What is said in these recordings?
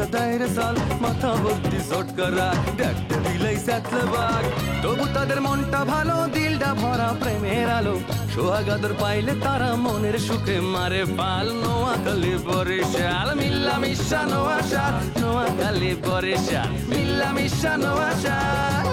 কইরা দাইরে সাল মাথা ভর্তি ঝটকারা দেখতে দিলেই স্যাতলে বাঘ তবু তাদের মনটা ভালো দিলটা ভরা প্রেমের আলো সোহাগাদর পাইলে তারা মনের সুখে মারে পাল নোয়াখালী বরিশাল মিল্লা মিশা নোয়াশাল নোয়াখালী বরিশাল মিল্লা মিশা নোয়াশাল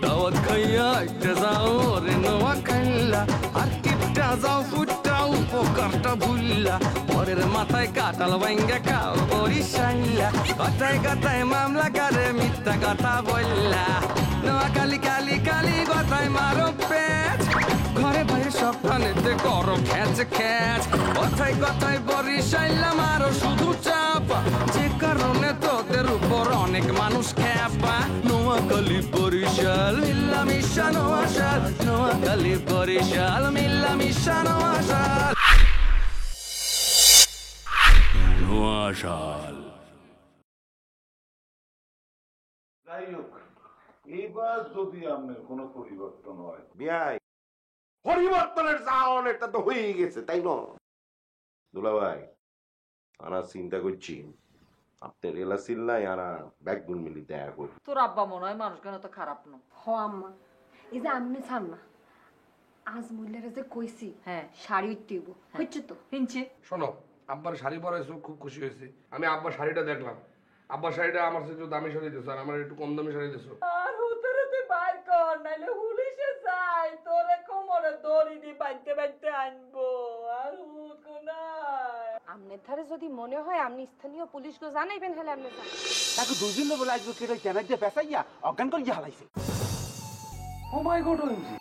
দাওয়াত খাইয়া একটা যাও রে নোয়াখাইলা আর কিপটা যাও ফুটাও উপকারটা ভুললা পরের মাথায় কাটাল ভাঙ্গা খাও বরিশাইলা কথায় কথায় মামলা করে মিথ্যা কথা বললা নোয়াখালী কালি কালি কথায় মারো পেট ঘরে বাইরে সব প্রাণীতে করো খ্যাচ খ্যাচ কথায় কথায় বরিশাইলা মারো শুধু চাপা যে কারণে তোদের উপর অনেক মানুষ খ্যাপা নোয়াখালী বরিশাল মিল্লা মিশা নোয়াশাল নোয়াখালী বরিশাল মিল্লা মিশা নোয়াশাল নোয়াশাল যাই হোক এইবার যদি আপনার কোনো পরিবর্তন হয় বিয়াই পরিবর্তনের জাহন এটা তো হয়ে গেছে তাই না দুলা ভাই আনা চিন্তা করছি আপনার এলা চিল্লাই আনা ব্যাকগুন মিলি দেখা করি তোর আব্বা মনে হয় মানুষ কেন তো খারাপ না হ আম্মা এই যে আমনে ছাড় না আজ মহিলারা যে কইছি হ্যাঁ শাড়ি উঠতেইব হচ্ছে তো হিনছে শোনো আব্বার শাড়ি পরাইছো খুব খুশি হয়েছি আমি আব্বার শাড়িটা দেখলাম আব্বার শাড়িটা আমার সাথে দামি শাড়ি দিছো আর আমার একটু কম দামি শাড়ি দিছো আর হুতরে তুই বাইর কর নাইলে পুলিশে যাই তোরে কোমরে দড়ি দি বাইতে বাইতে আনবো আর হুত কোনায় আমনের ধারে যদি মনে হয় আপনি স্থানীয় পুলিশকে জানাইবেন হলে আপনি তাকে দুদিন বলে আসবো কেটে ক্যামেরা দিয়ে পেঁচাইয়া অজ্ঞান করে হালাইছে ও মাই গড ওএমজি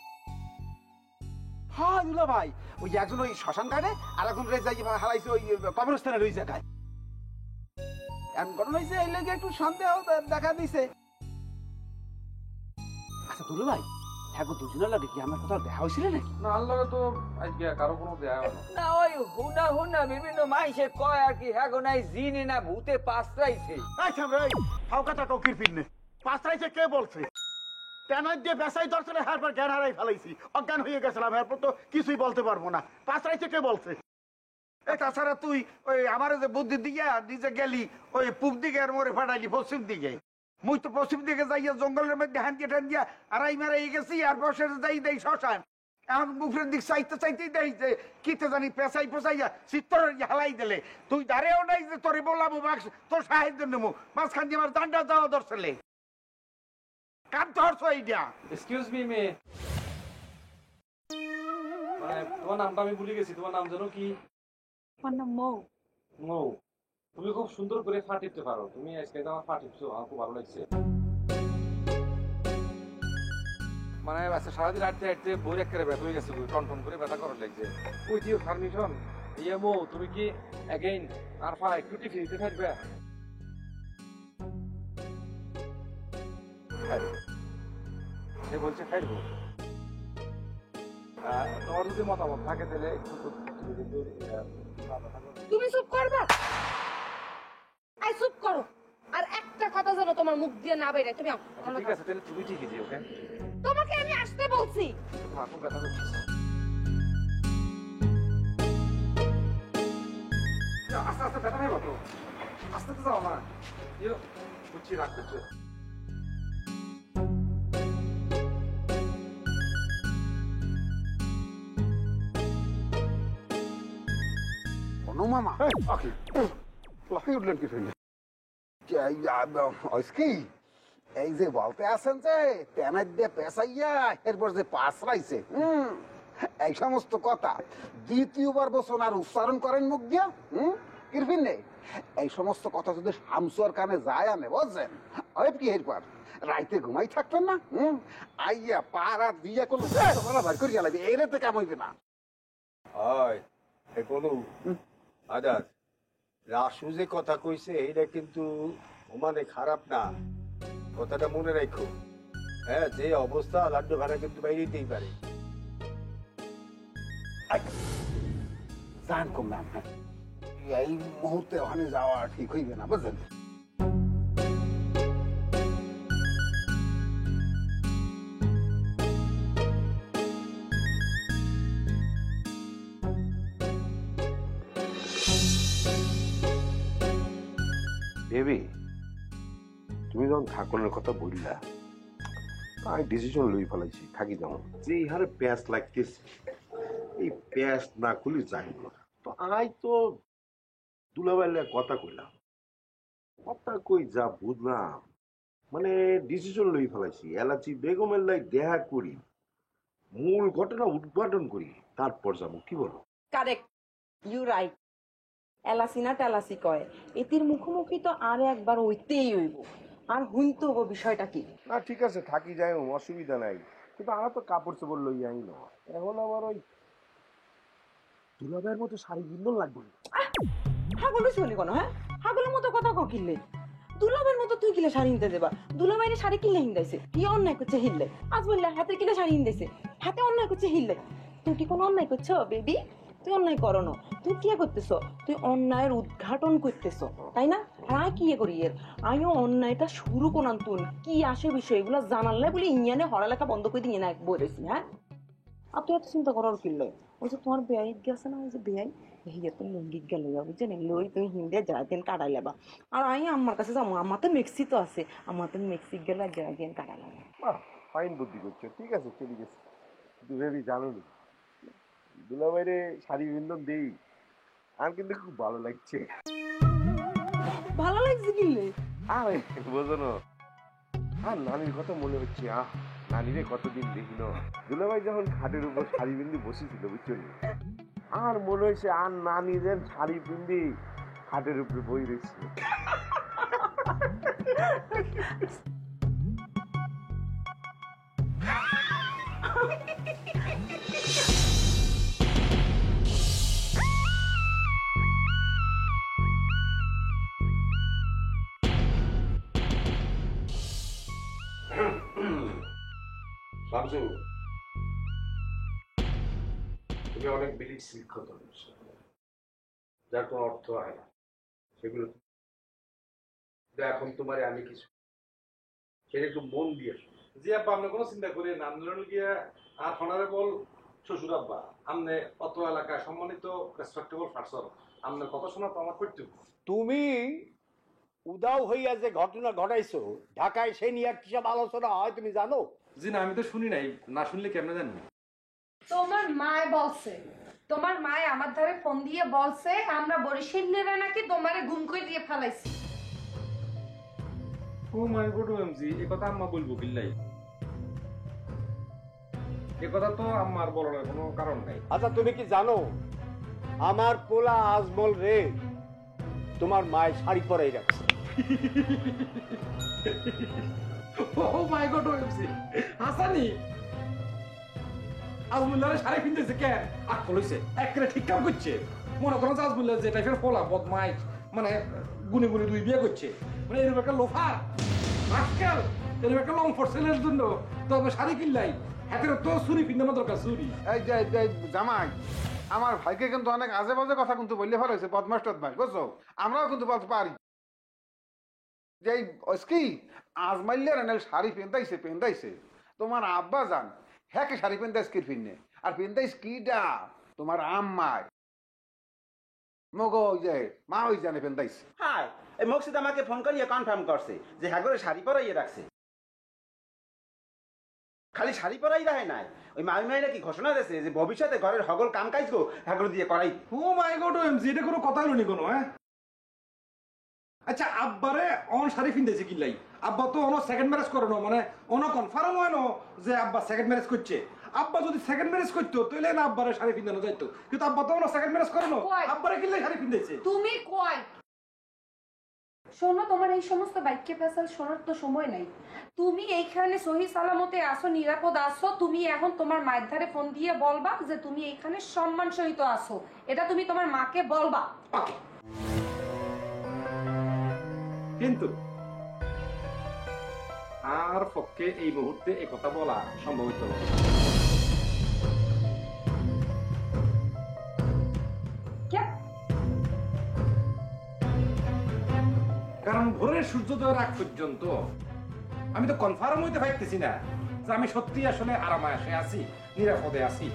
হ্যাঁ দুলা ভাই ওই একজন ওই শ্মশান ঘাটে আর একজন যাই হালাইছে ওই কবরস্থানের ওই জায়গায় এমন ঘটনা হয়েছে এই লেগে একটু সন্দেহ দেখা দিছে আচ্ছা দুলু ভাই হ্যাঁ দুজনের লাগে কি আমার কোথাও দেখা হয়েছিল নাকি না আল্লাহ তো আজকে কারো কোনো দেয়া হয় না না ওই হুনা হুনা বিভিন্ন মাইসে কয় আর কি হ্যাঁ নাই জিনে না ভূতে পাস্তাইছে আচ্ছা ভাই ফাউকাটা টকির পিন্নে পাঁচটাইছে কে বলছে ট্যানার দিয়ে বেসাই দর্শনে হারবার জ্ঞান হারাই ফেলাইছি অজ্ঞান হয়ে গেছিলাম এরপর তো কিছুই বলতে পারবো না পাঁচটাইছে কে বলছে তাছাড়া তুই ওই আমার যে বুদ্ধি দিয়ে নিজে গেলি ওই পূব দিকে আর মোরে ফাটাইলি পশ্চিম দিকে মুই তো পশ্চিম দিকে যাইয়া জঙ্গলের মধ্যে হ্যান দিয়ে ঠ্যান দিয়া আড়াই মারাই গেছি আর বসে যাই দেই শ্মশান এখন মুখের দিক চাইতে চাইতেই দেই যে কিতে জানি পেঁচাই পেঁচাইয়া চিত্তর হালাই দিলে তুই দাঁড়েও নাই যে তোরে বলাবো বাক্স তোর সাহায্য নেবো মাঝখান দিয়ে আমার দান্ডা যাওয়া দর্শলে কাম ধরছ এইটা এক্সকিউজ মি মে মানে তোমার নামটা আমি ভুলে গেছি তোমার নাম জানো কি আমার নাম মৌ মৌ তুমি খুব সুন্দর করে ফাটিতে পারো তুমি আজকে আমার ফাটিছো আমার খুব ভালো লাগছে মানে আচ্ছা সারাদিন হাঁটতে হাঁটতে বই একেবারে ব্যথা হয়ে গেছে টন টন করে ব্যথা করার লাগছে উইথ ইউর পারমিশন ইয়ে মৌ তুমি কি অ্যাগেইন আর ফা একটু টিফিনিতে থাকবে সে বলছে খাইবো তোমার যদি মতামত থাকে তাহলে তুমি চুপ করবা আই চুপ করো আর একটা কথা যেন তোমার মুখ দিয়ে না বের তুমি ঠিক আছে তাহলে তুমি ঠিকই যে ওকে তোমাকে আমি আসতে বলছি খুব ব্যথা করছিস আস্তে আস্তে ব্যথা নেই তো আস্তে তো যাও না ইয়ে বুঝছি রাখ করছো মামা উঠলেন কি কি এই যে বলতে আছেন যে ট্যানার দিয়ে পেঁচাইয়া এরপর যে পাস রাইছে এই সমস্ত কথা দ্বিতীয়বার বছর আর উচ্চারণ করেন মুখ দিয়া কিরফিন নেই এই সমস্ত কথা যদি শামসুয়ার কানে যায় আনে বুঝছেন ওই কি এরপর রাইতে ঘুমাই থাকতেন না আইয়া পাড়া দিয়া কোনো ভার করিয়া লাগবে এই রাতে কেমন হইবে না আজাদ রাসু যে কথা কইছে এটা কিন্তু মানে খারাপ না কথাটা মনে রাখো হ্যাঁ যে অবস্থা লাড্ডু ভাড়া কিন্তু বাইরে দিতেই পারে জান কম না এই মুহূর্তে ওখানে যাওয়া ঠিক হইবে না বুঝলেন বেবি তুমি যখন ঠাকুরের কথা বললা আমি ডিসিশন লই ফেলাইছি থাকি যাও যে হারে প্যাঁচ লাগতেছে এই প্যাঁচ না খুলি যাই না তো আই তো দুলাভাইয়ের কথা কইলাম কথা কই যা বুঝলাম মানে ডিসিশন লই ফেলাইছি এলাচি বেগমের লাই দেখা করি মূল ঘটনা উদ্ঘাটন করি তারপর যাবো কি বলো কারেক্ট ইউ রাইট এলাসি না টেলাসি কয় এতির মুখোমুখি তো আর একবার হইতেই হইব আর হুইতে হবো বিষয়টা কি না ঠিক আছে থাকি যাই অসুবিধা নাই কিন্তু আমরা তো কাপড় চোপড় লই আই না এখন আবার ওই দুলাভাইয়ের মতো শাড়ি বিন্দন লাগবে হাগল শুনি কোনো হ্যাঁ হাগলের মতো কথা কিনলে দুলাভাইয়ের মতো তুই কিলে শাড়ি কিনতে দেবা দুলাভাইয়ের শাড়ি কিনলে হিন্দাইছে কি অন্যায় করছে হিললে আজ বললে হাতে কিলে শাড়ি হিন্দাইছে হাতে অন্যায় করছে হিললে তুই কি কোনো অন্যায় করছো বেবি তুই অন্যায় করো না তুই কি করতেছ তুই অন্যায়ের উদ্ঘাটন করতেছ তাই না আর কি করি এর আমিও অন্যায়টা শুরু কোনান তুই কি আসে বিষয় এগুলো জানালে বলে ইঞ্জানে হড়ালেখা বন্ধ করে দিয়ে না বলেছি হ্যাঁ আর তুই এত চিন্তা করার কিনলে ওই যে তোমার বেয়াই গেছে না ওই যে বেয়াই হিয়া তুমি লঙ্গিত গেলে বুঝছেন লই তুমি হিন্দে যাইতেন কাটাই লেবা আর আমি আমার কাছে যাবো আমার তো মেক্সি তো আছে আমার তো মেক্সিক গেলে যাইতেন কাটা লাগবে ফাইন বুদ্ধি করছো ঠিক আছে চলে গেছে কিন্তু ভেবি জানো নি দুলাভাইরে শাড়ি বিন্দন দেই আর কিন্তু খুব ভালো লাগছে ভালো লাগছে কিনলে আরে বোঝো না আর নানির কথা মনে হচ্ছে নানিরে কতদিন দেখি না দুলাভাই যখন খাটের উপর শাড়ি বিন্দি বসেছিল বুঝছো আর মনে হয়েছে আর নানিদের শাড়ি বিন্দি খাটের উপরে বই রয়েছে শামসু তুমি অনেক বিলিক শিক্ষত যার কোনো অর্থ হয় না সেগুলো এখন তোমার আমি কিছু সেটা একটু মন দিয়ে জি আব্বা আপনি কোনো চিন্তা করি না আন্দোলন গিয়া আর অনারেবল শ্বশুর আব্বা আপনি অত এলাকায় সম্মানিত রেসপেক্টেবল পারসন আপনার কথা শোনা তো আমার কর্তব্য তুমি উদাও হইয়া যে ঘটনা ঘটাইছো ঢাকায় সে নিয়ে কি সব আলোচনা হয় তুমি জানো? জি না আমি তো শুনি নাই না শুনলে কেমনে জানি তোমার মায় বলছে তোমার মায় আমার ধারে ফোন দিয়ে বলছে আমরা বরিশালেরা নাকি তোমারে গুম করে দিয়ে ফেলাইছি। ও মাই গড এমজি এই কথা আম্মা বলবো বিল্লাই এই কথা তো আম্মার বলার কোনো কারণ নাই। আচ্ছা তুমি কি জানো আমার পোলা আজমল রে তোমার মায়ের শাড়ি পরাই রাখছে। ও মাই গড এমজি হাসানি আজমুল্লাহর শাড়ি কিনতেছে কে আর কইছে একরে ঠিক কাম করছে মনে করো আজমুল্লাহ যে টাইপের পোলা বদমাইশ মানে গুনে গুনে দুই বিয়ে করছে মানে এরকম একটা লোফার আজকাল এরকম একটা লং ফোর্সেলের জন্য তো শাড়ি কিনলাই হাতের তো চুরি পিন্ধানো দরকার চুরি। এই যে জামাই আমার ভাইকে কিন্তু অনেক আজে বাজে কথা কিন্তু বললে ভালো হয়েছে বদমাস টদমাস বুঝছো আমরাও কিন্তু বলতে পারি যে কি আজমাইলে রেনেল শাড়ি পেন্দাইছে তোমার আব্বা জান হ্যাঁ কে শাড়ি পেন্দাইস কি ফিরনে আর পেন্দাইস কিটা তোমার আম্মায় মগো ওই যে মা ওই জানে পেন্দাইছে। হ্যাঁ এই মকসিদ আমাকে ফোন করিয়ে কনফার্ম করছে যে হাগরে শাড়ি পরাইয়ে রাখছে। খালি শাড়ি পরাই রাখে নাই ওই মামি মাই নাকি ঘোষণা দিয়েছে যে ভবিষ্যতে ঘরের হগল কাম কাজ গো হাগর দিয়ে করাই। ও মাই গড এমজি এটা কোনো কথা হলো নি কোনো হ্যাঁ। আচ্ছা আব্বারে অন শাড়ি পিনতেছে কিলাই আব্বা তো অন সেকেন্ড ম্যারেজ করানো মানে অন কনফার্ম হয় না যে আব্বা সেকেন্ড ম্যারেজ করছে। আব্বা যদি সেকেন্ড ম্যারেজ করতো তাহলে না আব্বারে শাড়ি পিন্দানো যাইতো কিন্তু আব্বা তো অন সেকেন্ড ম্যারেজ করানো আব্বারে কিলাই শাড়ি পিনতেছে। তুমি কই শোনো তোমার এই সমস্ত বাক্যে ফেসাল শোনার তো সময় নাই। তুমি এইখানে সহি সালামতে আসো নিরাপদ আসো তুমি এখন তোমার মায়ের ধারে ফোন দিয়ে বলবা যে তুমি এইখানে সম্মান সহিত আসো এটা তুমি তোমার মাকে বলবা। ওকে কিন্তু আর পক্ষে এই মুহূর্তে এই কথা বলা সম্ভব হইতো না কারণ ভোরের সূর্যোদয়ের আগ পর্যন্ত আমি তো কনফার্ম হইতে পারতেছি না যে আমি সত্যি আসলে আরামায়াসে আছি নিরাপদে আছি।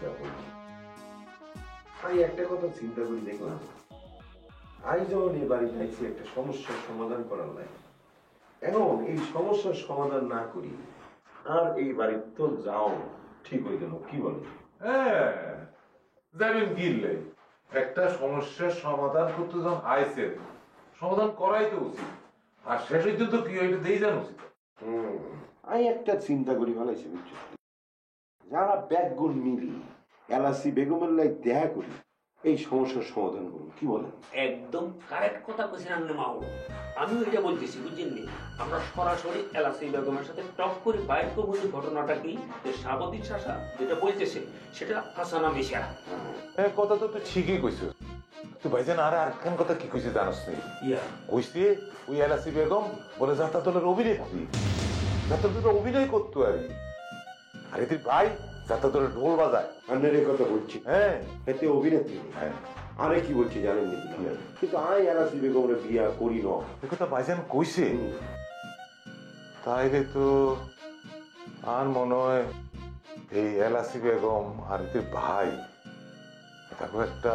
চিন্তা করি। আমি একটা কথা চিন্তা করি দেখলাম, আজ যখন এই বাড়িতে আইছি একটা সমস্যার সমাধান করার লাগে, এখন এই সমস্যার সমাধান না করি আর এই বাড়ির তো যাও ঠিক হয়ে গেল, কি বলে? হ্যাঁ যাবেন কিনলে একটা সমস্যার সমাধান করতে যখন আইসেন সমাধান করাই তো উচিত, আর শেষ হইতে তো কি হইতে দেই জান উচিত। আমি একটা চিন্তা করি ভালাইছি বুঝছো, যারা ব্যাগগুন মিলি এলাসি বেগমের লাই দেখা করি এই সমস্যার সমাধান করুন, কি বলেন? একদম কারেক্ট কথা কইছেন আপনি মাও, আমিও এটা বলতেছি বুঝছেননি। আমরা সরাসরি এলাসি বেগমের সাথে টক করে বাইর করবো যে ঘটনাটা কি, যে সাবধান শাসা যেটা বলতেছে সেটা হাসানা মিশা। হ্যাঁ কথা তো তুই ঠিকই কইছিস, তুই ভাইজান আর আরেকখান কথা কি কইছিস জানোস নি? কইছে ওই এলাসি বেগম বলে যাত্রা দলের অভিনেত্রী, যাত্রা দলের অভিনয় করতো আর তুই ভাই যাত্রা দলের ঢোল বাজায়। আন্নের কথা বলছি, হ্যাঁ এতে অভিনেত্রী। হ্যাঁ আরে কি বলছি জানেন নি? কিন্তু আমি এলাসি বেগমের বিয়া করি না। এ কথা ভাইজান কইছে, তাইলে তো আর মনে হয় এই এলাসি বেগম আর এদের ভাই তাকে একটা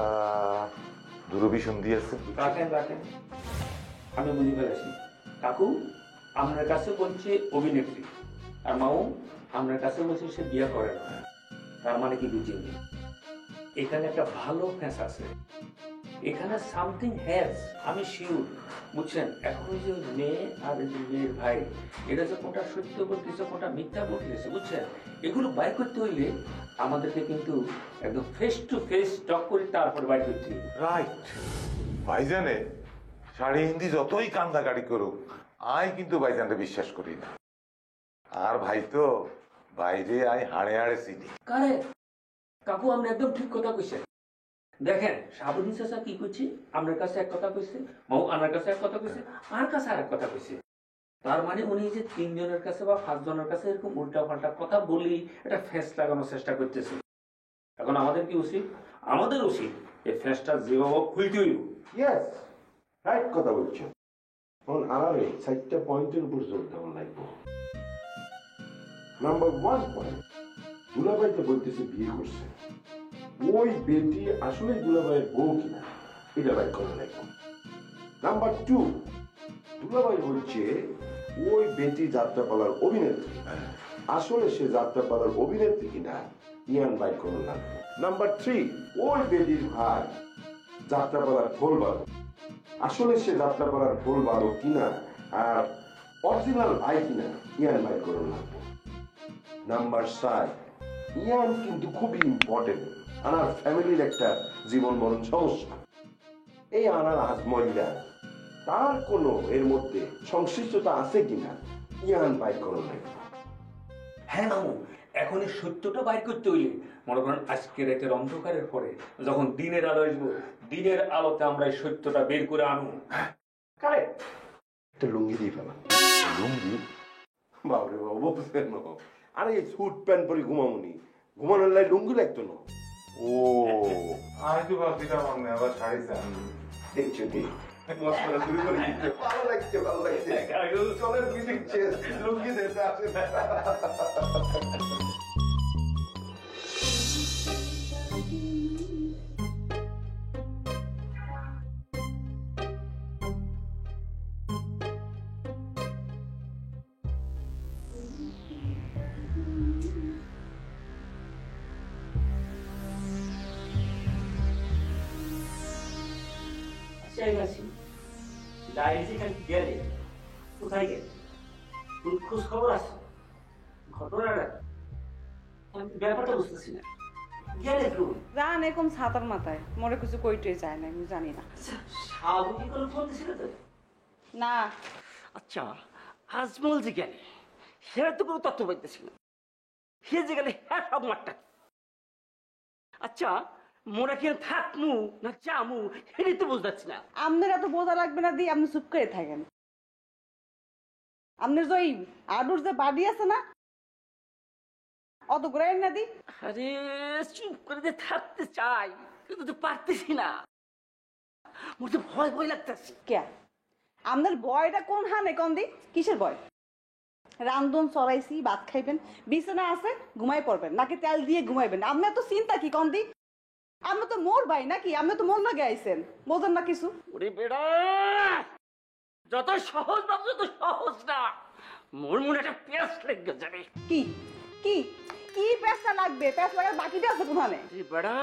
দূরভিসন দিয়েছে। রাখেন রাখেন, আমি বুঝে ফেলেছি। কাকু আপনার কাছে বলছে অভিনেত্রী, আর মাও আপনার কাছে বলছে সে বিয়ে করে না। তার মানে কি বুঝিনি, এখানে একটা ভালো ফ্যাস আছে, এখানে সামথিং হ্যাজ, আমি শিওর। বুঝছেন, এখন ওই যে মেয়ে আর মেয়ের ভাই এটা যে কোনটা সত্য বলতেছে কোনটা মিথ্যা বলতেছে, বুঝছেন, এগুলো বাইর করতে হইলে আমাদেরকে কিন্তু একদম ফেস টু ফেস টক করে তারপরে বাইর করতে হবে। রাইট, ভাইজানে শাড়ি হিন্দি যতই কান্দাকাটি করুক আই কিন্তু ভাইজানকে বিশ্বাস করি না। আর ভাই তো বাইরে আই হাড়ে হাড়ে চিনি। কারে কাকু আপনি একদম ঠিক কথা কইছেন। দেখেন সাবধান চাচা কি কইছে, আপনার কাছে এক কথা কইছে, মাও আমার কাছে এক কথা কইছে, আর কাছে আর এক কথা কইছে। তার মানে উনি যে 3 জনের কাছে বা 5 জনের কাছে এরকম উল্টা পাল্টা কথা বলি এটা ফেস লাগানোর চেষ্টা করতেছে। এখন আমাদের কি উচিত? আমাদের উচিত এই ফেসটা যেভাবে খুলতে হইব। ইয়েস, রাইট কথা বলছো। এখন আলারে 4টা পয়েন্টের উপর জোর দেওয়া লাগবে। নাম্বার 1 পয়েন্ট, দুলাভাই তো বলতেছে বিয়ে করছে, ওই বেটি আসলে দুলাভাইয়ের বউ কিনা এটা বাইর করা লাগবে। নাম্বার 2, দুলাভাই বলছে ওই বেটি যাত্রাপালার অভিনেত্রী, আসলে সে যাত্রাপালার অভিনেত্রী কিনা ইয়ান বাইর করা লাগবে। নাম্বার 3, ওই বেটির ভাই যাত্রাপালার ঢোল বাদক, আসলে সে যাত্রাপালার ঢোল বাদক কিনা আর অরিজিনাল ভাই কিনা ইয়ান বাইর করা লাগবে। নাম্বার 4, ইয়ান কিন্তু খুবই ইম্পর্টেন্ট, আমার ফ্যামিলির একটা জীবন মরণ সমস্যা। এই আনার আজময়লা তার কোনো এর মধ্যে সংশ্লিষ্টতা আছে কিনা ইয়ান বাইর করা লাগবে। হ্যাঁ মামু, এখন এই সত্যটা বাইর করতে হইলে মনে করেন আজকে রাতের অন্ধকারের পরে যখন দিনের আলো আসবো, দিনের আলোতে আমরা এই সত্যটা বের করে আনবো। কারেক্ট, একটা লুঙ্গি দিয়ে ফেলা। লুঙ্গি? বাবরে বাবু বলছেন না, আরে এই স্যুট প্যান্ট পরে ঘুমামুনি, ঘুমানোর লাই লুঙ্গি লাগতো না। ও আমি তো ভাবছিলাম আপনি আবার শাড়ি চান। দেখছো কি মশলা শুরু করে দিচ্ছে, ভালো লাগছে ভালো লাগছে। চলের দিচ্ছে লুঙ্গি দিতে আসে না। কোথায় গেলে খোঁজ খবর আছে ঘটনাটা? ব্যাপারটা বুঝতেছি না। জান এরকম ছাতার মাথায় মরে কিছু কইতে যায় না, আমি জানি না। না আচ্ছা আজমল যে গেলে সেটা তো কোনো তথ্য পাইতেছি না, সে যে গেলে হ্যাঁ সব মাঠটা। আচ্ছা মোরা কি থাকমু না চামু সেটাই তো বুঝতে না। আপনার এত বোঝা লাগবে না দিয়ে আপনি চুপ করে থাকেন। আপনার যে ওই আডুর যে বাড়ি আছে না, অত ঘুরাই না দি। আরে চুপ করে যে থাকতে চাই কিন্তু তো পারতেছি না, মোর তো ভয় ভয় লাগতেছে। কে আপনার ভয়টা কোন হানে কোন দি? কিসের ভয়? রান্ধন চড়াইছি, ভাত খাইবেন, বিছানা আছে ঘুমাই পড়বেন, নাকি তেল দিয়ে ঘুমাইবেন। আপনার তো চিন্তা কি কম দি? আপনি তো মোর ভাই নাকি? আপনি তো মোর লাগে আইছেন, বোঝেন না কিছু? ওরে বেড়া, যত সহজ ভাবছো তো সহজ না, মোর মনে একটা পেঁয়াজ লেগে যাবে। কি কি কি পেঁচা লাগবে? পেঁচ লাগার বাকিটা আছে কোথানে? বেড়া,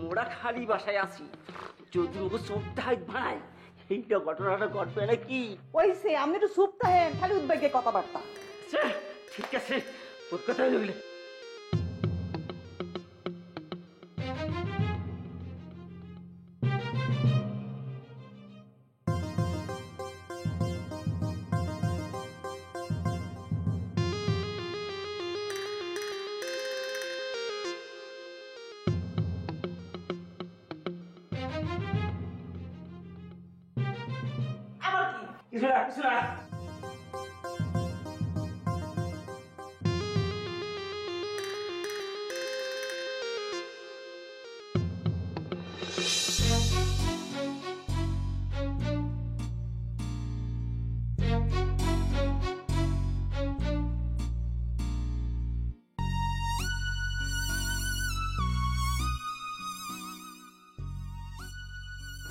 মোরা খালি বাসায় আছি, যদি ওকে সপ্তাহে বানাই এইটা ঘটনাটা ঘটবে নাকি? ওইসে আপনি একটু চুপ থাকেন, খালি উদ্বেগে কথাবার্তা। ঠিক আছে, তোর কথাই রইলে। কিছু না, কিছু না।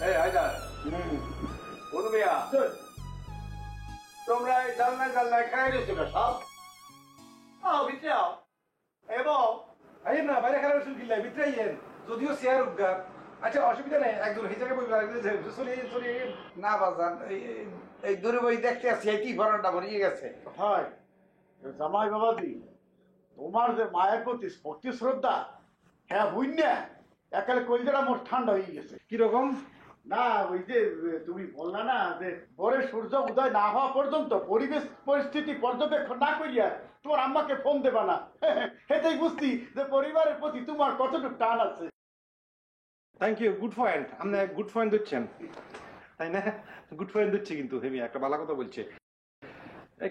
এই হায়দার, কোন মিয়া তোমরা এই জানলায় জানলায় খাই রয়েছো না সব? ভিতরে আও। এবং আইন না, বাইরে খারাপ শুন কিল্লাই, ভিতরে আইয়েন। যদিও চেয়ার উদ্গার। আচ্ছা অসুবিধা নেই, একজন এই জায়গায় বইবে, চলে না বাজান, এই দূরে বই দেখতে আসছি কি ফরনটা ভরিয়ে গেছে। হয় জামাই বাবাজি, তোমার যে মায়ের প্রতি ভক্তি শ্রদ্ধা, হ্যাঁ বুঝ না একালে কলজাটা মোর ঠান্ডা হয়ে গেছে। কিরকম? না ওই যে তুমি বললা না যে ভোরে সূর্য উদয় না হওয়া পর্যন্ত পরিবেশ পরিস্থিতি পর্যবেক্ষণ না করিয়া তোমার আম্মাকে ফোন দেবা না, এটাই বুঝছি যে পরিবারের প্রতি তোমার কতটুকু টান আছে। Thank you, good point. আপনি গুড পয়েন্ট দিচ্ছেন, তাই না? গুড পয়েন্ট দিচ্ছি, কিন্তু হেমি একটা ভালো কথা বলছে।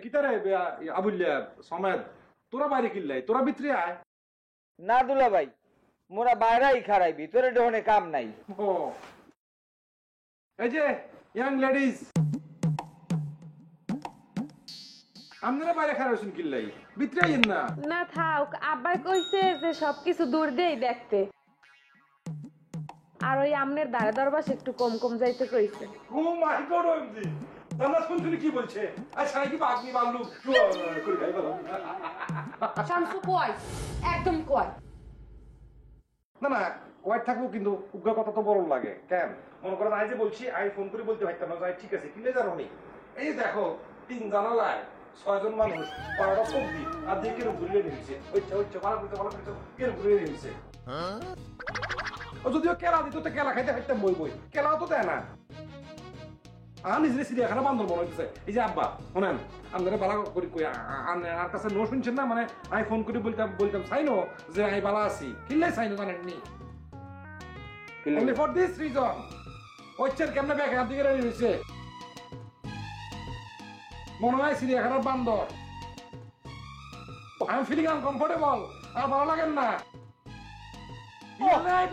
কিতারে আবুল্লা সমেত, তোরা বাইরে কিল্লাই, তোরা ভিতরে আয়। না দুলা ভাই, মোরা বাইরেই খারাই, ভিতরে ঢোনে কাম নাই। ও এই যে ইয়াং লেডিজ, আপনারা বাইরে খারাপ শুন কিল্লাই, ভিতরে আইয়েন না। না থাক, আব্বাই কইছে যে সবকিছু দূর দিয়েই দেখতে, আর ওই আমনের দাঁড়ে দরবাস একটু কম কম যাইতে কইছে। ও মাই গড ওএমজি, আমরা শুনছিলি কি বলছে? আচ্ছা কি বাগনি বালু কই গাই বলো। শামসু কয়, একদম কয় না না, কয় থাকবো, কিন্তু উগ্র কথা তো বড় লাগে কেন? মনে করেন আই যে বলছি, আই ফোন করে বলতে পারতাম না, ঠিক আছে কিনে জানো নি, এই দেখো 3 জানালায় 6 জন মানুষ, 12টা সবজি আর দিয়ে কেন ঘুরিয়ে নিয়েছে, ওইটা ভালো করতে কেন ঘুরিয়ে নিয়েছে। ও যদিও কেলা দিত তো কেলা খাইতে খাইতাম বই কেলাও তো দেয় না। নিজের চিড়িয়াখানা বান্দর মনে হইতেছে। এই যে আব্বা শোনেন, আপনারা বালা করি কই আর কাছে নো শুনছেন না, মানে আমি ফোন করে বলতাম চাইনো যে আমি বালা আছি, কিনলে চাইনো জানেননি, only for this reason। ওইটার কেমনে ব্যাগ হাত দিকে রয়েছে, মনে হয় চিড়িয়াখানার বান্দর। আমি ফিলিং আনকমফোর্টেবল, আর ভালো লাগেন না।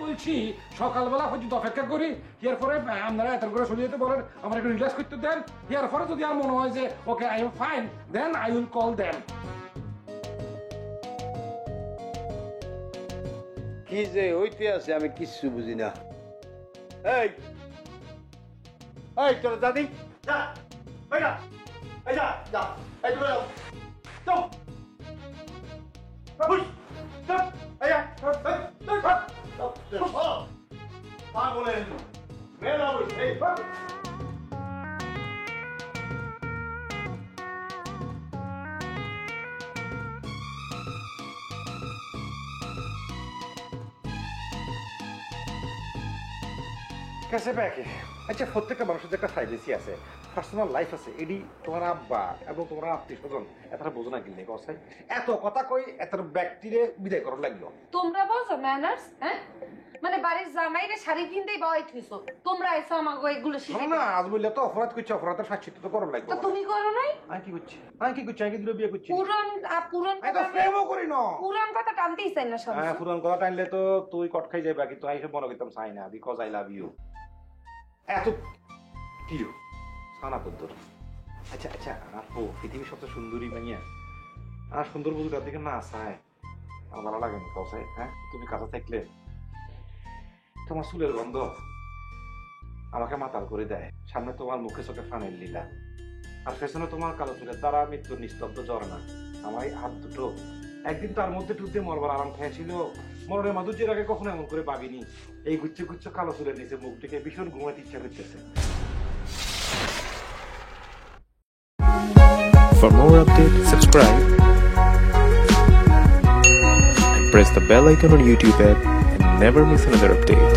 বলছি সকালবেলা পর্যন্ত অপেক্ষা করি, এরপরে আপনারা এত করে চলে যেতে বলেন, আমার একটু রিল্যাক্স করতে দেন, এরপরে যদি আর মনে হয় যে okay I am fine, then I will call them. কি যে হইতে আছে আমি কিচ্ছু বুঝি না। এই এই তোরা দাদি যা, বাইরা এই যা যা, এই তোরা যাও যাও বাবুই চল, এই যা পাগলের মেলা বই, এই কাছে ব্যাকে। আচ্ছা প্রত্যেকটা মানুষের একটা প্রাইভেসি আছে, পার্সোনাল লাইফ আছে, এডি তোমার আব্বা এবং তোমার আত্মীয় স্বজন এতটা বোঝো না কিনলে কসাই এত কথা কই এত ব্যক্তিরে বিদায় করার লাগলো। তোমরা বলছো ম্যানার্স, হ্যাঁ? মানে বাড়ির জামাইরে শাড়ি কিনতেই বয় থইছো, তোমরা এসো আমাকে এগুলো শিখে। না আজ বললে তো অপরাধ করছে, অপরাধের শাস্তি তো করার লাগবে। তো তুমি করো নাই? আমি কি করছি, আমি কি দুটো বিয়ে করছি? পুরান আমি তো প্রেমও করি না। পুরান কথা টানতেই চাই না। হ্যাঁ পুরান কথা টানলে তো তুই কট খাই যাবে, কিন্তু আমি সব মনে করতাম চাই না, বিকজ আই লাভ ইউ। এত কি সানা পদ্ধতি আচ্ছা আচ্ছা আপু পৃথিবীর সবচেয়ে সুন্দরী মাইয়া আর সুন্দর বুঝি তার দিকে না চায় আমার ভালো লাগে না কাছে। হ্যাঁ তুমি কাছে থাকলে তোমার চুলের গন্ধ আমাকে মাতাল করে দেয়, সামনে তোমার মুখে চোখে ফানের লীলা, আর পেছনে তোমার কালো চুলের দ্বারা মৃত্যুর নিস্তব্ধ ঝরনা। আমার এই হাত দুটো একদিন তার মধ্যে টুকতে মরবার আরাম খেয়েছিল। মরণের মাধুর্যের আগে কখনো এমন করে ভাবিনি। এই গুচ্ছ গুচ্ছ কালো চুলের নিচে মুখ থেকে ভীষণ ঘুমাতে ইচ্ছা করতেছে। For more updates, subscribe and press the bell icon on YouTube app and never miss another update.